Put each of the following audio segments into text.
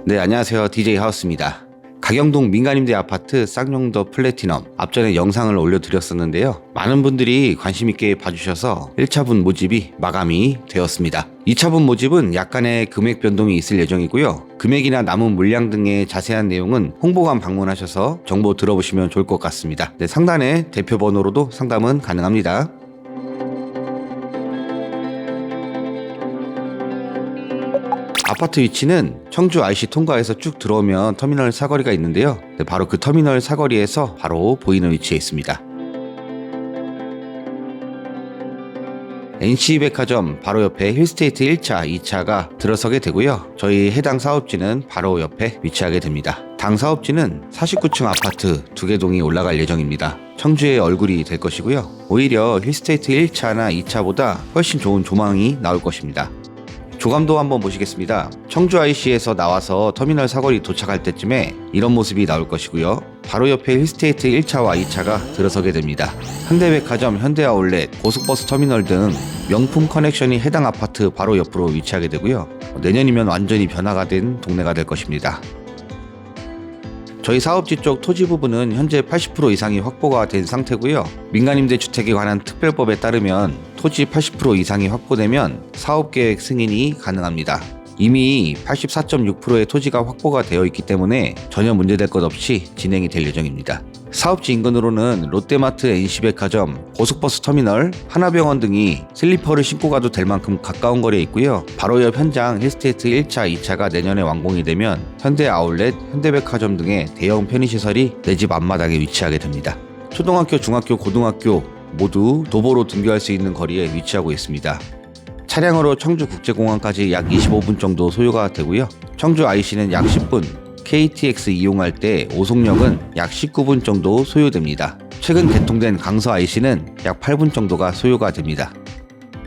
네, 안녕하세요. DJ 하우스입니다. 가경동 민간임대 아파트 쌍용더 플래티넘 앞전에 영상을 올려드렸었는데요. 많은 분들이 관심있게 봐주셔서 1차분 모집이 마감이 되었습니다. 2차분 모집은 약간의 금액 변동이 있을 예정이고요. 금액이나 남은 물량 등의 자세한 내용은 홍보관 방문하셔서 정보 들어보시면 좋을 것 같습니다. 네, 상단에 대표 번호로도 상담은 가능합니다. 아파트 위치는 청주 IC 통과해서 쭉 들어오면 터미널 사거리가 있는데요. 바로 그 터미널 사거리에서 바로 보이는 위치에 있습니다. NC백화점 바로 옆에 힐스테이트 1차, 2차가 들어서게 되고요. 저희 해당 사업지는 바로 옆에 위치하게 됩니다. 당 사업지는 49층 아파트 2개 동이 올라갈 예정입니다. 청주의 얼굴이 될 것이고요. 오히려 힐스테이트 1차나 2차보다 훨씬 좋은 조망이 나올 것입니다. 조감도 한번 보시겠습니다. 청주 IC에서 나와서 터미널 사거리 도착할 때쯤에 이런 모습이 나올 것이고요. 바로 옆에 힐스테이트 1차와 2차가 들어서게 됩니다. 현대백화점, 현대아울렛, 고속버스 터미널 등 명품 커넥션이 해당 아파트 바로 옆으로 위치하게 되고요. 내년이면 완전히 변화가 된 동네가 될 것입니다. 저희 사업지 쪽 토지 부분은 현재 80% 이상이 확보가 된 상태고요. 민간임대주택에 관한 특별법에 따르면 토지 80% 이상이 확보되면 사업계획 승인이 가능합니다. 이미 84.6%의 토지가 확보가 되어 있기 때문에 전혀 문제될 것 없이 진행이 될 예정입니다. 사업지 인근으로는 롯데마트, NC백화점, 고속버스 터미널, 하나병원 등이 슬리퍼를 신고 가도 될 만큼 가까운 거리에 있고요. 바로 옆 현장 힐스테이트 1차, 2차가 내년에 완공이 되면 현대아울렛, 현대백화점 등의 대형 편의시설이 내 집 앞마당에 위치하게 됩니다. 초등학교, 중학교, 고등학교 모두 도보로 등교할 수 있는 거리에 위치하고 있습니다. 차량으로 청주국제공항까지 약 25분 정도 소요가 되고요. 청주 IC는 약 10분, KTX 이용할 때 오송역은 약 19분 정도 소요됩니다. 최근 개통된 강서 IC는 약 8분 정도가 소요가 됩니다.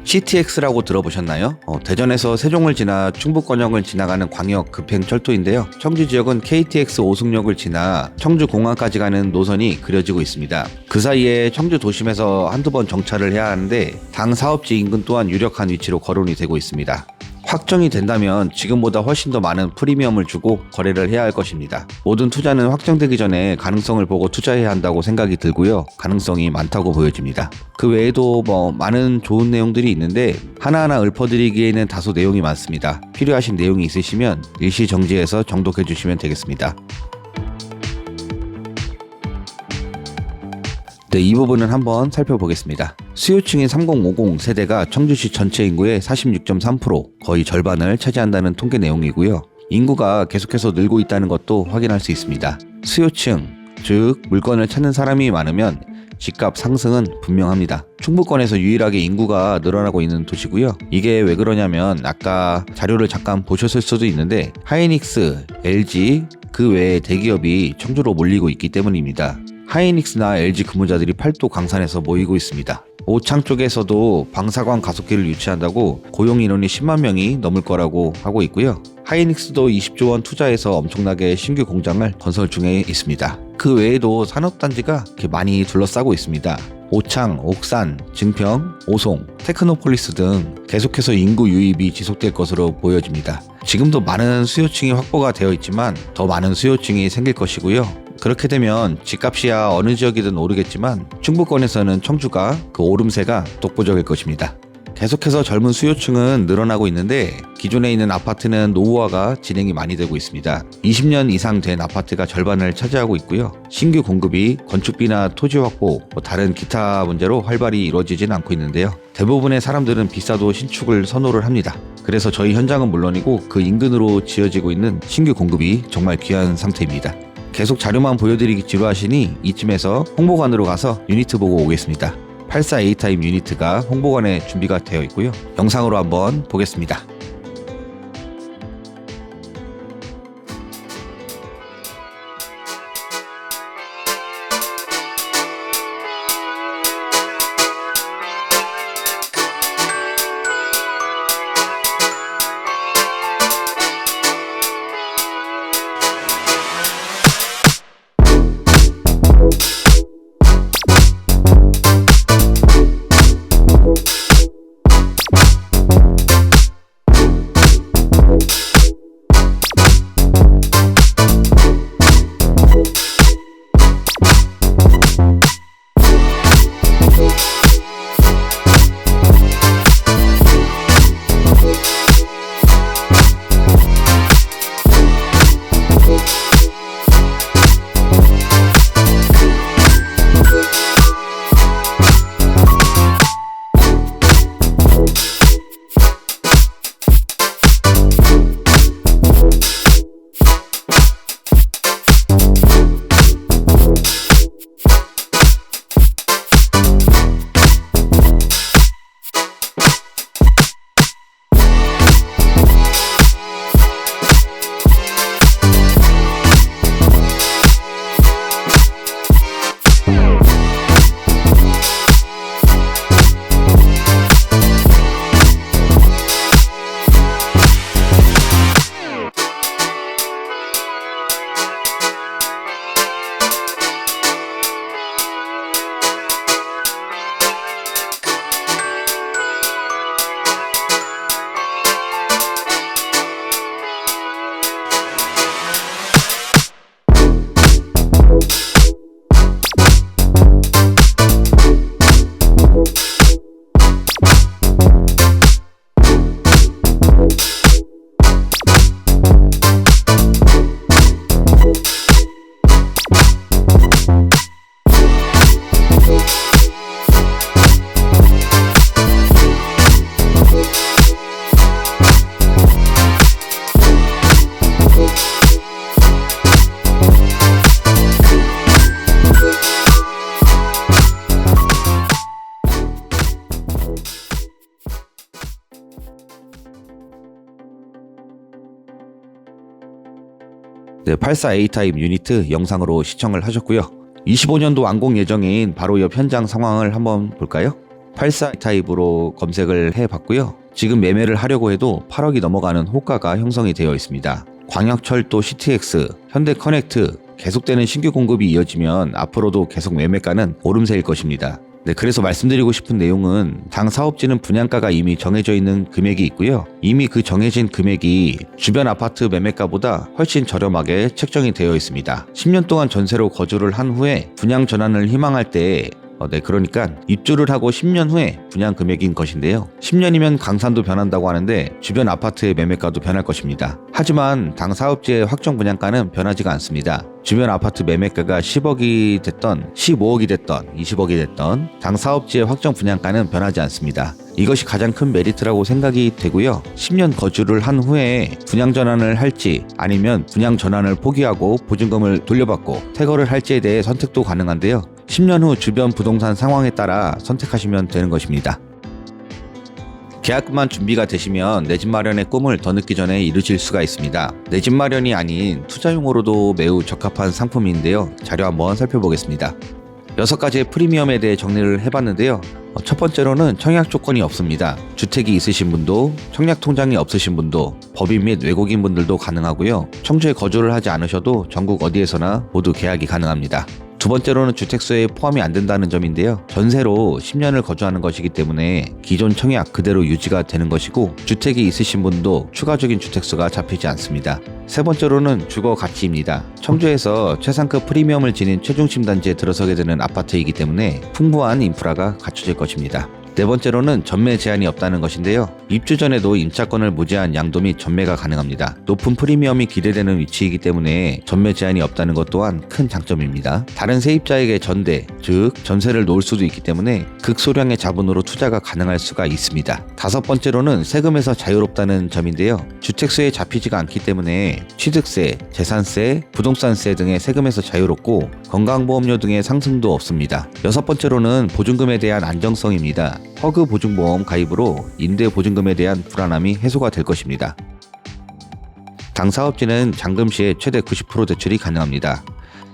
CTX라고 들어보셨나요? 대전에서 세종을 지나 충북권역을 지나가는 광역 급행철도인데요. 청주 지역은 KTX 오송역을 지나 청주공항까지 가는 노선이 그려지고 있습니다. 그 사이에 청주 도심에서 한두 번 정차를 해야 하는데 당 사업지 인근 또한 유력한 위치로 거론이 되고 있습니다. 확정이 된다면 지금보다 훨씬 더 많은 프리미엄을 주고 거래를 해야 할 것입니다. 모든 투자는 확정되기 전에 가능성을 보고 투자해야 한다고 생각이 들고요. 가능성이 많다고 보여집니다. 그 외에도 많은 좋은 내용들이 있는데 하나하나 읊어드리기에는 다소 내용이 많습니다. 필요하신 내용이 있으시면 일시정지해서 정독해 주시면 되겠습니다. 네, 이 부분은 한번 살펴보겠습니다. 수요층인 3050 세대가 청주시 전체 인구의 46.3%, 거의 절반을 차지한다는 통계 내용이고요. 인구가 계속해서 늘고 있다는 것도 확인할 수 있습니다. 수요층, 즉 물건을 찾는 사람이 많으면 집값 상승은 분명합니다. 충북권에서 유일하게 인구가 늘어나고 있는 도시고요. 이게 왜 그러냐면 아까 자료를 잠깐 보셨을 수도 있는데 하이닉스, LG, 그 외에 대기업이 청주로 몰리고 있기 때문입니다. 하이닉스나 LG 근무자들이 팔도 강산에서 모이고 있습니다. 오창 쪽에서도 방사광 가속기를 유치한다고 고용 인원이 10만 명이 넘을 거라고 하고 있고요. 하이닉스도 20조 원 투자해서 엄청나게 신규 공장을 건설 중에 있습니다. 그 외에도 산업단지가 이렇게 많이 둘러싸고 있습니다. 오창, 옥산, 증평, 오송, 테크노폴리스 등 계속해서 인구 유입이 지속될 것으로 보여집니다. 지금도 많은 수요층이 확보가 되어 있지만 더 많은 수요층이 생길 것이고요. 그렇게 되면 집값이야 어느 지역이든 오르겠지만 충북권에서는 청주가 그 오름세가 독보적일 것입니다. 계속해서 젊은 수요층은 늘어나고 있는데 기존에 있는 아파트는 노후화가 진행이 많이 되고 있습니다. 20년 이상 된 아파트가 절반을 차지하고 있고요. 신규 공급이 건축비나 토지 확보, 다른 기타 문제로 활발히 이루어지진 않고 있는데요. 대부분의 사람들은 비싸도 신축을 선호를 합니다. 그래서 저희 현장은 물론이고 그 인근으로 지어지고 있는 신규 공급이 정말 귀한 상태입니다. 계속 자료만 보여드리기 지루하시니 이쯤에서 홍보관으로 가서 유니트 보고 오겠습니다. 84A 타입 유니트가 홍보관에 준비가 되어 있고요. 영상으로 한번 보겠습니다. 네, 84A 타입 유니트 영상으로 시청을 하셨고요. 25년도 완공 예정인 바로 옆 현장 상황을 한번 볼까요? 84A 타입으로 검색을 해봤고요. 지금 매매를 하려고 해도 8억이 넘어가는 호가가 형성이 되어 있습니다. 광역철도 CTX, 현대커넥트 계속되는 신규 공급이 이어지면 앞으로도 계속 매매가는 오름세일 것입니다. 네, 그래서 말씀드리고 싶은 내용은 당 사업지는 분양가가 이미 정해져 있는 금액이 있고요. 이미 그 정해진 금액이 주변 아파트 매매가보다 훨씬 저렴하게 책정이 되어 있습니다. 10년 동안 전세로 거주를 한 후에 분양 전환을 희망할 때 그러니까 입주를 하고 10년 후에 분양 금액인 것인데요. 10년이면 강산도 변한다고 하는데 주변 아파트의 매매가도 변할 것입니다. 하지만 당 사업지의 확정 분양가는 변하지가 않습니다. 주변 아파트 매매가가 10억이 됐던 15억이 됐던 20억이 됐던 당 사업지의 확정 분양가는 변하지 않습니다. 이것이 가장 큰 메리트라고 생각이 되고요. 10년 거주를 한 후에 분양 전환을 할지 아니면 분양 전환을 포기하고 보증금을 돌려받고 퇴거를 할지에 대해 선택도 가능한데요. 10년 후 주변 부동산 상황에 따라 선택하시면 되는 것입니다. 계약금만 준비가 되시면 내 집 마련의 꿈을 더 늦기 전에 이루실 수가 있습니다. 내 집 마련이 아닌 투자용으로도 매우 적합한 상품인데요. 자료 한번 살펴보겠습니다. 6가지의 프리미엄에 대해 정리를 해봤는데요. 첫 번째로는 청약 조건이 없습니다. 주택이 있으신 분도 청약 통장이 없으신 분도 법인 및 외국인 분들도 가능하고요. 청주에 거주를 하지 않으셔도 전국 어디에서나 모두 계약이 가능합니다. 두 번째로는 주택수에 포함이 안 된다는 점인데요. 전세로 10년을 거주하는 것이기 때문에 기존 청약 그대로 유지가 되는 것이고 주택이 있으신 분도 추가적인 주택수가 잡히지 않습니다. 세 번째로는 주거 가치입니다. 청주에서 최상급 프리미엄을 지닌 최중심 단지에 들어서게 되는 아파트이기 때문에 풍부한 인프라가 갖춰질 것입니다. 네 번째로는 전매 제한이 없다는 것인데요. 입주 전에도 임차권을 무제한 양도 및 전매가 가능합니다. 높은 프리미엄이 기대되는 위치이기 때문에 전매 제한이 없다는 것 또한 큰 장점입니다. 다른 세입자에게 전대, 즉 전세를 놓을 수도 있기 때문에 극소량의 자본으로 투자가 가능할 수가 있습니다. 다섯 번째로는 세금에서 자유롭다는 점인데요. 주택수에 잡히지가 않기 때문에 취득세, 재산세, 부동산세 등의 세금에서 자유롭고 건강보험료 등의 상승도 없습니다. 여섯 번째로는 보증금에 대한 안정성입니다. 허그 보증보험 가입으로 임대 보증금에 대한 불안함이 해소가 될 것입니다. 당 사업지는 잔금 시에 최대 90% 대출이 가능합니다.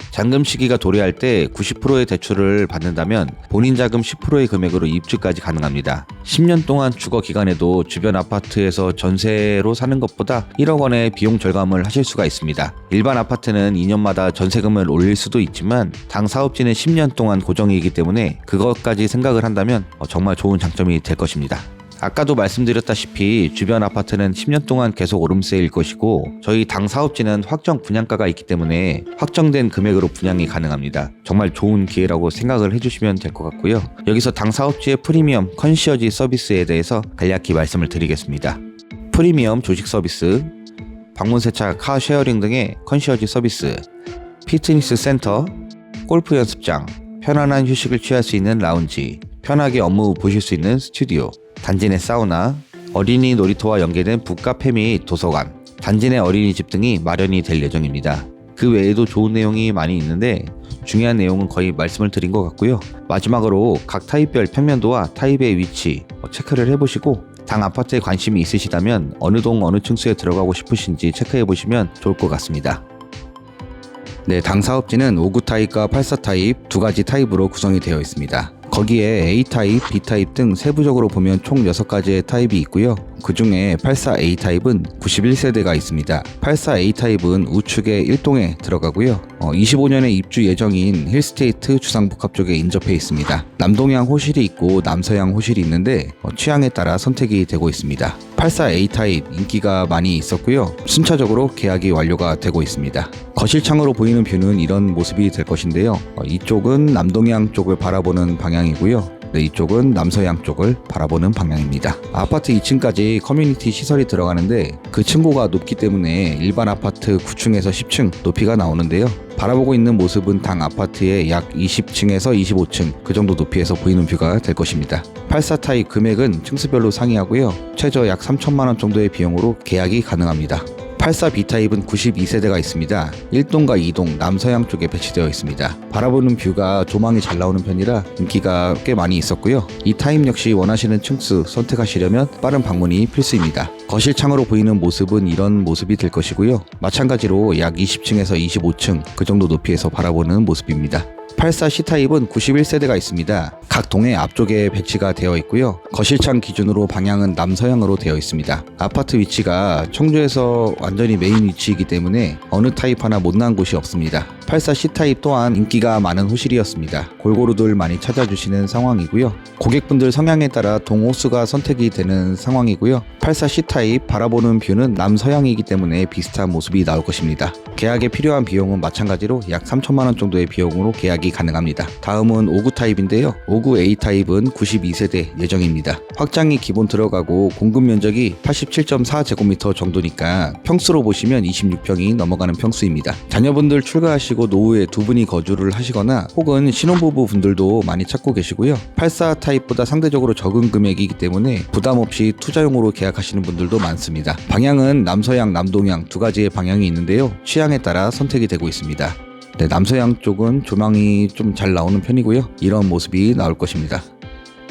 잔금 시기가 도래할 때 90%의 대출을 받는다면 본인 자금 10%의 금액으로 입주까지 가능합니다. 10년 동안 주거 기간에도 주변 아파트에서 전세로 사는 것보다 1억 원의 비용 절감을 하실 수가 있습니다. 일반 아파트는 2년마다 전세금을 올릴 수도 있지만 당 사업지는 10년 동안 고정이기 때문에 그것까지 생각을 한다면 정말 좋은 장점이 될 것입니다. 아까도 말씀드렸다시피 주변 아파트는 10년 동안 계속 오름세일 것이고 저희 당 사업지는 확정 분양가가 있기 때문에 확정된 금액으로 분양이 가능합니다. 정말 좋은 기회라고 생각을 해주시면 될 것 같고요. 여기서 당 사업지의 프리미엄 컨시어지 서비스에 대해서 간략히 말씀을 드리겠습니다. 프리미엄 조식 서비스, 방문 세차 카 쉐어링 등의 컨시어지 서비스, 피트니스 센터, 골프 연습장, 편안한 휴식을 취할 수 있는 라운지, 편하게 업무 보실 수 있는 스튜디오, 단지 내 사우나, 어린이 놀이터와 연계된 북카페 및 도서관, 단지 내 어린이집 등이 마련이 될 예정입니다. 그 외에도 좋은 내용이 많이 있는데 중요한 내용은 거의 말씀을 드린 것 같고요. 마지막으로 각 타입별 평면도와 타입의 위치 체크를 해보시고 당 아파트에 관심이 있으시다면 어느 동 어느 층수에 들어가고 싶으신지 체크해보시면 좋을 것 같습니다. 네, 당 사업지는 59 타입과 84 타입 두 가지 타입으로 구성이 되어 있습니다. 거기에 A타입, B타입 등 세부적으로 보면 총 6가지의 타입이 있고요. 그 중에 84A 타입은 91세대가 있습니다. 84A 타입은 우측의 1동에 들어가고요. 25년에 입주 예정인 힐스테이트 주상복합 쪽에 인접해 있습니다. 남동향 호실이 있고 남서향 호실이 있는데 취향에 따라 선택이 되고 있습니다. 84A 타입 인기가 많이 있었고요. 순차적으로 계약이 완료가 되고 있습니다. 거실창으로 보이는 뷰는 이런 모습이 될 것인데요. 이쪽은 남동향 쪽을 바라보는 방향이고요. 네, 이쪽은 남서향 쪽을 바라보는 방향입니다. 아파트 2층까지 커뮤니티 시설이 들어가는데 그 층고가 높기 때문에 일반 아파트 9층에서 10층 높이가 나오는데요. 바라보고 있는 모습은 당 아파트의 약 20층에서 25층 그 정도 높이에서 보이는 뷰가 될 것입니다. 84 타입 금액은 층수별로 상이하고요. 최저 약 3천만 원 정도의 비용으로 계약이 가능합니다. 84 B타입은 92세대가 있습니다. 1동과 2동 남서양 쪽에 배치되어 있습니다. 바라보는 뷰가 조망이 잘 나오는 편이라 인기가 꽤 많이 있었고요. 이 타입 역시 원하시는 층수 선택하시려면 빠른 방문이 필수입니다. 거실 창으로 보이는 모습은 이런 모습이 될 것이고요. 마찬가지로 약 20층에서 25층 그 정도 높이에서 바라보는 모습입니다. 84 C타입은 91세대가 있습니다. 각 동의 앞쪽에 배치가 되어 있고요. 거실창 기준으로 방향은 남서향으로 되어 있습니다. 아파트 위치가 청주에서 완전히 메인 위치이기 때문에 어느 타입 하나 못난 곳이 없습니다. 84 C타입 또한 인기가 많은 호실이었습니다. 골고루들 많이 찾아주시는 상황이고요. 고객분들 성향에 따라 동호수가 선택이 되는 상황이고요. 84 C타입 바라보는 뷰는 남서향이기 때문에 비슷한 모습이 나올 것입니다. 계약에 필요한 비용은 마찬가지로 약 3천만원 정도의 비용으로 계약이 가능합니다. 다음은 59 타입인데요. 59 A 타입은 92세대 예정입니다. 확장이 기본 들어가고 공급 면적이 87.4제곱미터 정도니까 평수로 보시면 26평이 넘어가는 평수입니다. 자녀분들 출가하시고 노후에 두 분이 거주를 하시거나 혹은 신혼부부 분들도 많이 찾고 계시고요. 84 타입보다 상대적으로 적은 금액이기 때문에 부담 없이 투자용으로 계약하시는 분들도 많습니다. 방향은 남서향, 남동향 두 가지의 방향이 있는데요. 취향에 따라 선택이 되고 있습니다. 네, 남서향 쪽은 조망이 좀 잘 나오는 편이고요. 이런 모습이 나올 것입니다.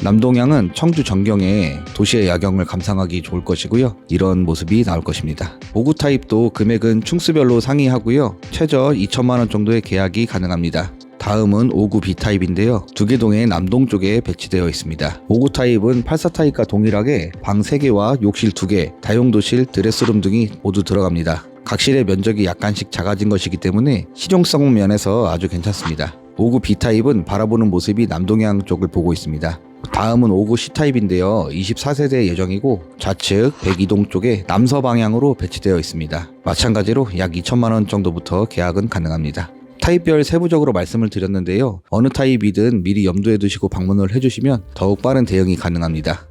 남동향은 청주 전경에 도시의 야경을 감상하기 좋을 것이고요. 이런 모습이 나올 것입니다. 59 타입도 금액은 층수별로 상이하고요. 최저 2천만원 정도의 계약이 가능합니다. 다음은 59 B타입인데요. 두개동의 남동 쪽에 배치되어 있습니다. 59 타입은 84 타입과 동일하게 방 3개와 욕실 2개, 다용도실, 드레스룸 등이 모두 들어갑니다. 각실의 면적이 약간씩 작아진 것이기 때문에 실용성 면에서 아주 괜찮습니다. 59 B타입은 바라보는 모습이 남동향 쪽을 보고 있습니다. 다음은 59 C타입인데요. 24세대 예정이고 좌측 102동 쪽에 남서 방향으로 배치되어 있습니다. 마찬가지로 약 2천만원 정도부터 계약은 가능합니다. 타입별 세부적으로 말씀을 드렸는데요. 어느 타입이든 미리 염두에 두시고 방문을 해주시면 더욱 빠른 대응이 가능합니다.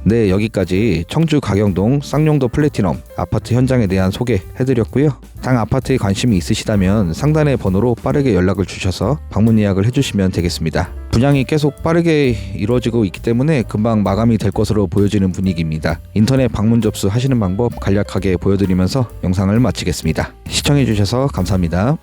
네, 여기까지 청주 가경동 쌍용도 플래티넘 아파트 현장에 대한 소개해드렸고요. 당 아파트에 관심이 있으시다면 상단의 번호로 빠르게 연락을 주셔서 방문 예약을 해주시면 되겠습니다. 분양이 계속 빠르게 이루어지고 있기 때문에 금방 마감이 될 것으로 보여지는 분위기입니다. 인터넷 방문 접수하시는 방법 간략하게 보여드리면서 영상을 마치겠습니다. 시청해주셔서 감사합니다.